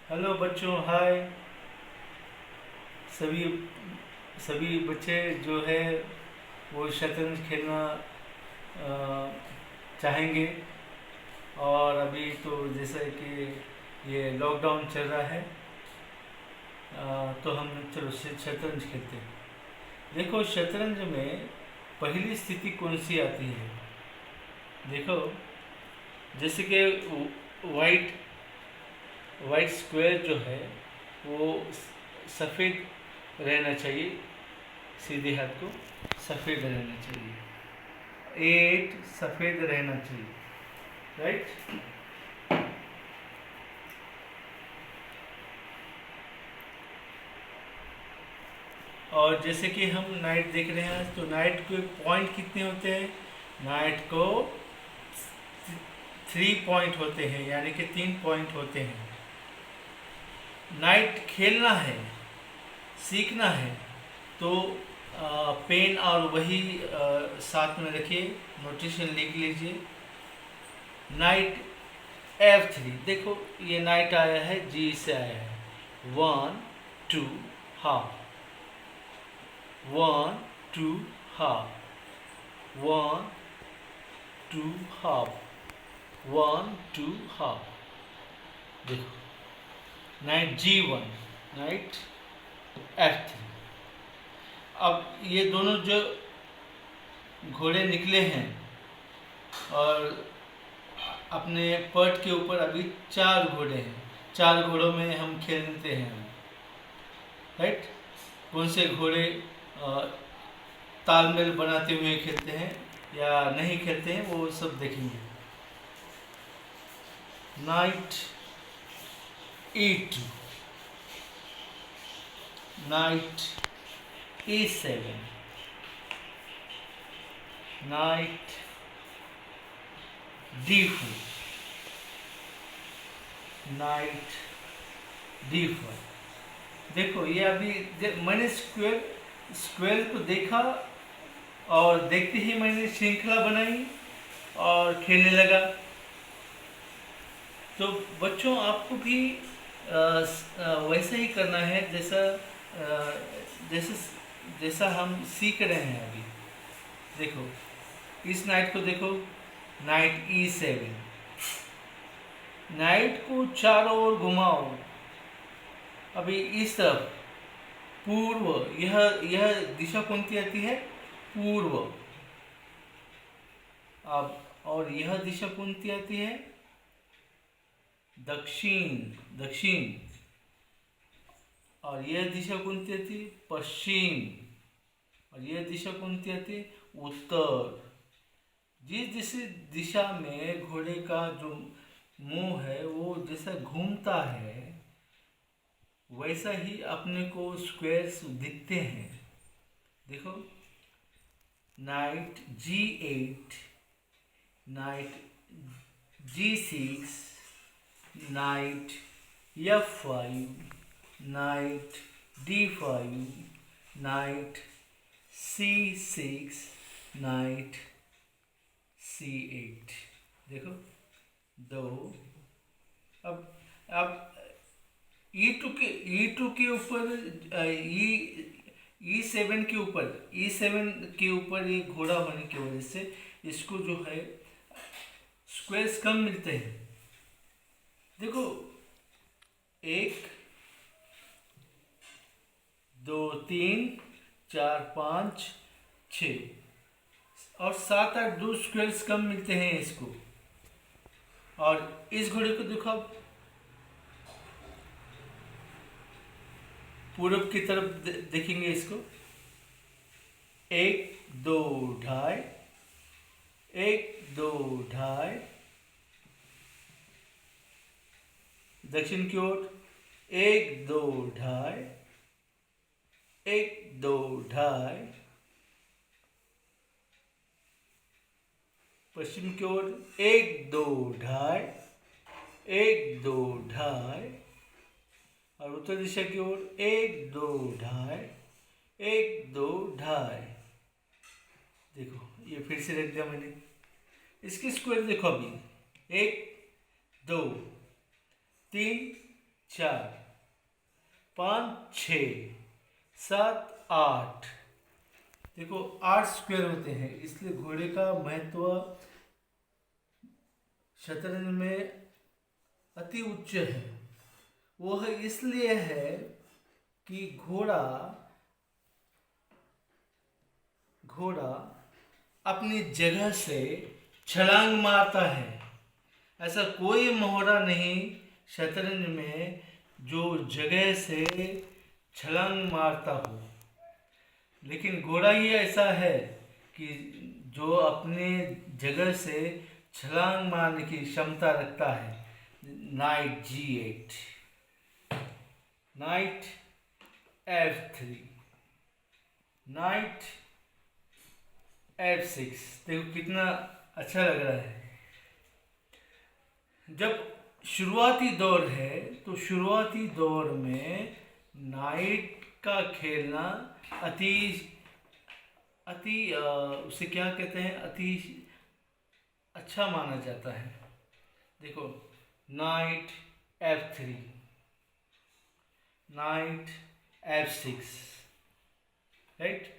Hello बच्चों, हाय। सभी सभी बच्चे जो है वो शतरंज खेलना चाहेंगे। और अभी तो जैसा कि ये लॉकडाउन चल रहा है, तो हम चलो शतरंज खेलते हैं। देखो, शतरंज में पहली स्थिति कौन सी आती है? देखो, जैसे कि वाइट वाइट स्क्वायर जो है वो सफ़ेद रहना चाहिए। सीधे हाथ को सफ़ेद रहना चाहिए, एट सफ़ेद रहना चाहिए, राइट। और जैसे कि हम नाइट देख रहे हैं, तो नाइट के पॉइंट कितने होते हैं? नाइट को 3 पॉइंट होते हैं, यानी कि 3 पॉइंट होते हैं। नाइट खेलना है, सीखना है, तो पेन और वही साथ में रखिए, नोटेशन लिख लीजिए। Night F3। देखो, ये नाइट आया है, जी से आया है। 1 2 हाफ, 1 2 हाफ, 1 2 हाफ, 1 2 हाफ। देखो, नाइट G1, नाइट F3। अब ये दोनों जो घोड़े निकले हैं, और अपने पट के ऊपर अभी 4 घोड़े हैं। 4 घोड़ों में हम खेलते हैं, राइट। कौन से घोड़े तालमेल बनाते हुए खेलते हैं या नहीं खेलते हैं, वो सब देखेंगे। Night E2, night E7, night D4, night D4। देखो, ये अभी मैंने स्क्वायर को देखा, और देखते ही मैंने श्रृंखला बनाई और खेलने लगा। तो बच्चों, आपको भी वैसा ही करना है, जैसा जैसा हम सीख रहे हैं अभी। देखो, इस नाइट को देखो, नाइट E7। नाइट को चारों ओर घुमाओ, अभी इस तरफ पूर्व। यह दिशा कौन सी आती है? पूर्व। अब और यह दिशा कौन सी आती है? दक्षिण, दक्षिण। और यह दिशा कौन सी आती है? पश्चिम। और यह दिशा कौन सी आती है? उत्तर। जिस दिशा में घोड़े का जो मुंह है वो जैसा घूमता है, वैसा ही अपने को स्क्वायर्स दिखते हैं। देखो, night G8, night G6, night F5, night D5, night C6, night C8। देखो, दो। अब E2 के ऊपर, E7 के ऊपर ये घोड़ा होने की वजह से इसको जो है स्क्वायर्स कम मिलते हैं। देखो, 1 2 3 4 5 6 और 7 8 2 स्क्वायर्स कम मिलते हैं इसको। और इस घोड़े को देखो, आप पूरब की तरफ देखेंगे इसको। 1 2 ढाई, 1 2 ढाई। दक्षिण की ओर 1 2 ढाई, 1 2 ढाई। पश्चिम की ओर 1 2 ढाई, 1 2 ढाई। और उत्तर दिशा की ओर 1 2 ढाई, 1 2 ढाई। देखो, ये फिर से रख दिया मैंने। इसकी स्क्वायर देखो, अभी 1 2 3 4, 5, 6, 7, 8। देखो 8 स्क्वायर होते हैं, इसलिए घोड़े का महत्व शतरंज में अति उच्च है। वह इसलिए है कि घोड़ा अपनी जगह से छलांग मारता है। ऐसा कोई मोहरा नहीं शतरंज में जो जगह से छलांग मारता हो, लेकिन घोड़ा ही ऐसा है कि जो अपने जगह से छलांग मारने की क्षमता रखता है। Night G8, night F3, night F6। देखो कितना अच्छा लग रहा है। जब शुरुआती दौर है तो शुरुआती दौर में नाइट का खेलना अति अति उसे क्या कहते हैं, अति अच्छा माना जाता है। देखो night F3, night F6, right.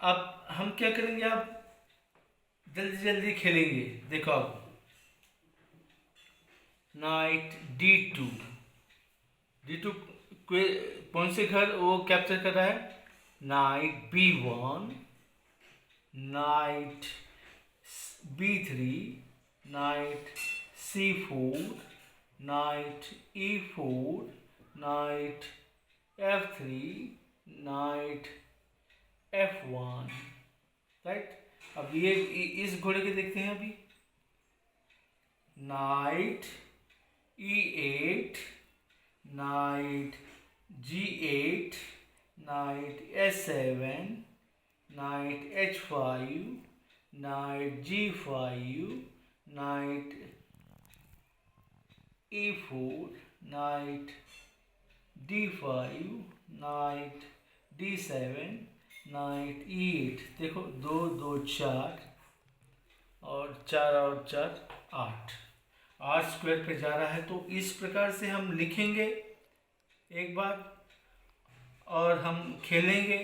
अब हम क्या करेंगे, आप जल्दी जल्दी खेलेंगे। देखो अब नाइट D2, D2 कौन से घर वो कैप्चर कर रहा है? Night B1, night B3, night C4, night E4, night F3, night F1, right. अब ये इस घोड़े के देखते हैं अभी। Night E8, night G8, night S7, night H5, night G5, night E4, night D5, night D7, night E8। देखो 2, 2, 4 और 4 8। 8 स्क्वायर पे जा रहा है। तो इस प्रकार से हम लिखेंगे एक बार और हम खेलेंगे,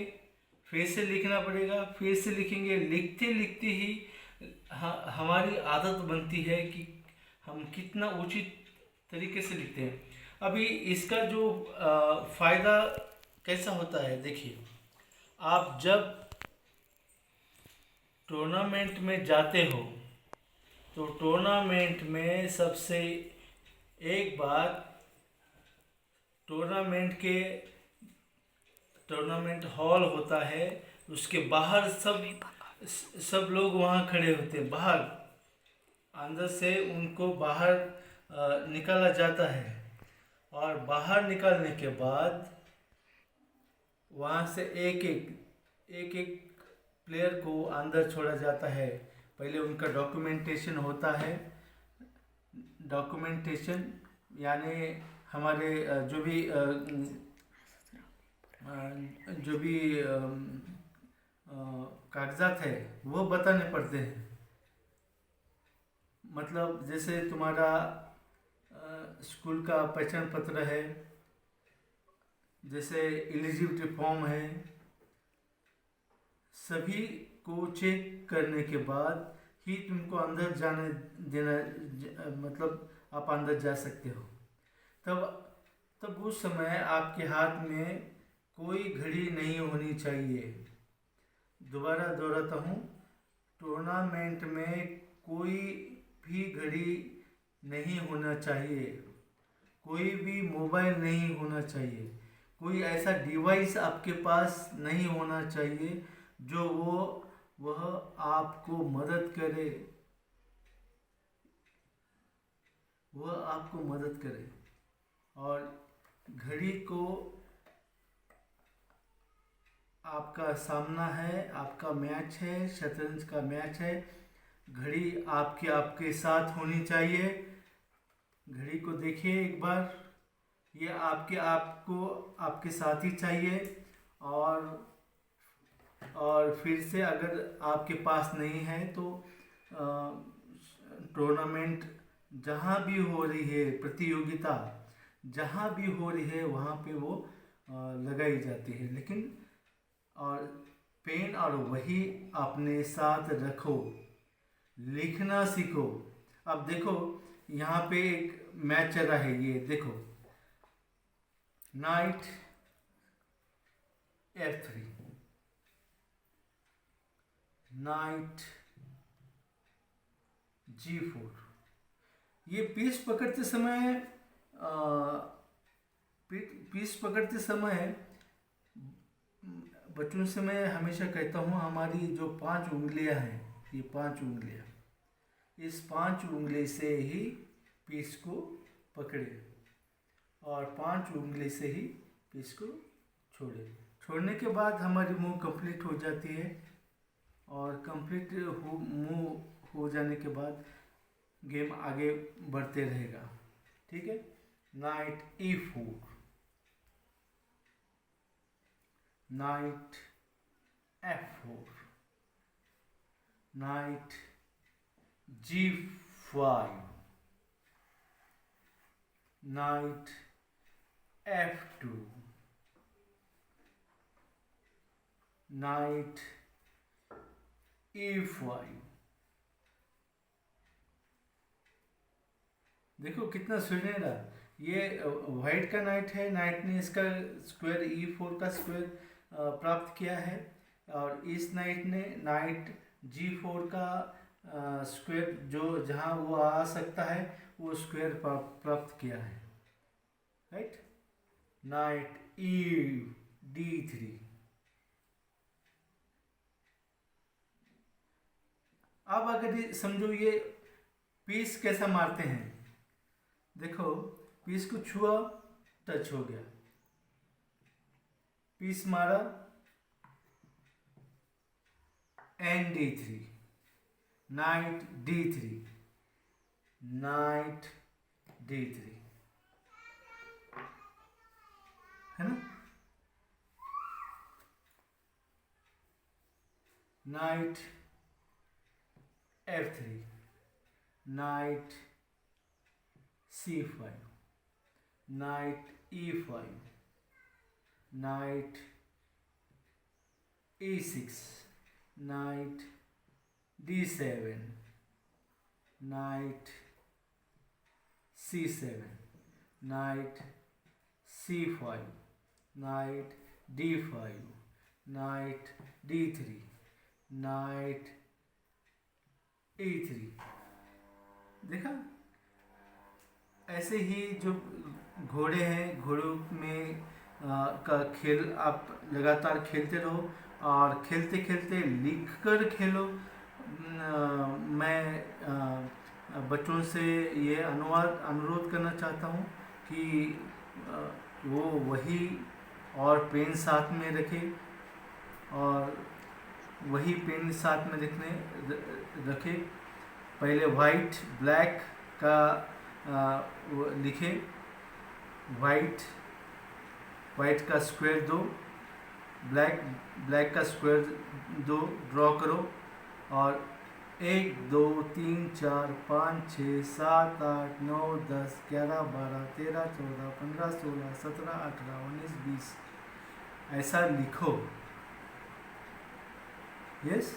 फिर से लिखना पड़ेगा, फिर से लिखेंगे। लिखते लिखते ही हमारी आदत बनती है कि हम कितना उचित तरीके से लिखते हैं। अभी इसका जो फ़ायदा कैसा होता है, देखिए। आप जब टूर्नामेंट में जाते हो तो टूर्नामेंट में सबसे एक बात, टूर्नामेंट हॉल होता है, उसके बाहर सब लोग वहाँ खड़े होते हैं। बाहर अंदर से उनको बाहर निकाला जाता है और बाहर निकालने के बाद वहाँ से एक एक प्लेयर को अंदर छोड़ा जाता है। पहले उनका डॉक्यूमेंटेशन होता है। डॉक्यूमेंटेशन यानी हमारे जो भी कागजात है वो बताने पड़ते हैं। मतलब जैसे तुम्हारा स्कूल का पहचान पत्र है, जैसे एलिजिबिलिटी फॉर्म है, सभी को चेक करने के बाद ही तुमको अंदर जाने देना, मतलब आप अंदर जा सकते हो। तब उस समय आपके हाथ में कोई घड़ी नहीं होनी चाहिए। दोबारा दोहराता हूँ, टूर्नामेंट में कोई भी घड़ी नहीं होना चाहिए, कोई भी मोबाइल नहीं होना चाहिए, कोई ऐसा डिवाइस आपके पास नहीं होना चाहिए जो वह आपको मदद करे, और घड़ी को आपका सामना है, आपका मैच है, शतरंज का मैच है। घड़ी आपके साथ होनी चाहिए। घड़ी को देखिए एक बार, ये आपको आपके साथ ही चाहिए। और फिर से अगर आपके पास नहीं है तो टूर्नामेंट जहाँ भी हो रही है प्रतियोगिता, जहाँ भी हो रही है वहाँ पे वो लगाई जाती है। लेकिन और पेन और वही अपने साथ रखो, लिखना सीखो। अब देखो यहाँ पे एक मैच चल रहा है, ये देखो नाइट F3, नाइट G4। ये पीस पकड़ते समय पीस पकड़ते समय बच्चों से मैं हमेशा कहता हूँ, हमारी जो 5 उंगलियां हैं, ये 5 उंगलियां, इस 5 उंगली से ही पीस को पकड़े और 5 उंगली से ही पीस को छोड़े। छोड़ने के बाद हमारी मूव कंप्लीट हो जाती है और कंप्लीट मूव हो जाने के बाद गेम आगे बढ़ते रहेगा। ठीक है, night E4, night F4, night G5, night F2, night E5। देखो कितना सुनहरा, ये वाइट का नाइट है, नाइट ने इसका स्क्वायर E4 का स्क्वायर प्राप्त किया है और इस नाइट ने नाइट G4 का स्क्वायर जो जहाँ वो आ सकता है वो स्क्वायर प्राप्त किया है। Right, night D3। अब अगर समझो ये पीस कैसा मारते हैं, देखो पीस को छुआ, टच हो गया, पीस मारा, ND3, night D3, night D3, है ना, night F3, night C5, night E5, night E6, night D7, night C7, night C5, night D5, night D3, night E3। देखा, ऐसे ही जो घोड़े हैं, घोड़ों में का खेल आप लगातार खेलते रहो और खेलते खेलते लिख कर खेलो। मैं बच्चों से ये अनुरोध करना चाहता हूँ कि वो वही और पेन साथ में रखें और वही पेन साथ में रखे। पहले वाइट ब्लैक का लिखे, वाइट का स्क्वायर दो, ब्लैक का स्क्वायर दो ड्रॉ करो और 1 2 3 4 5 6 7 8 9 10 11 12 13 14 15 16 17 18 19 20 ऐसा लिखो। यस।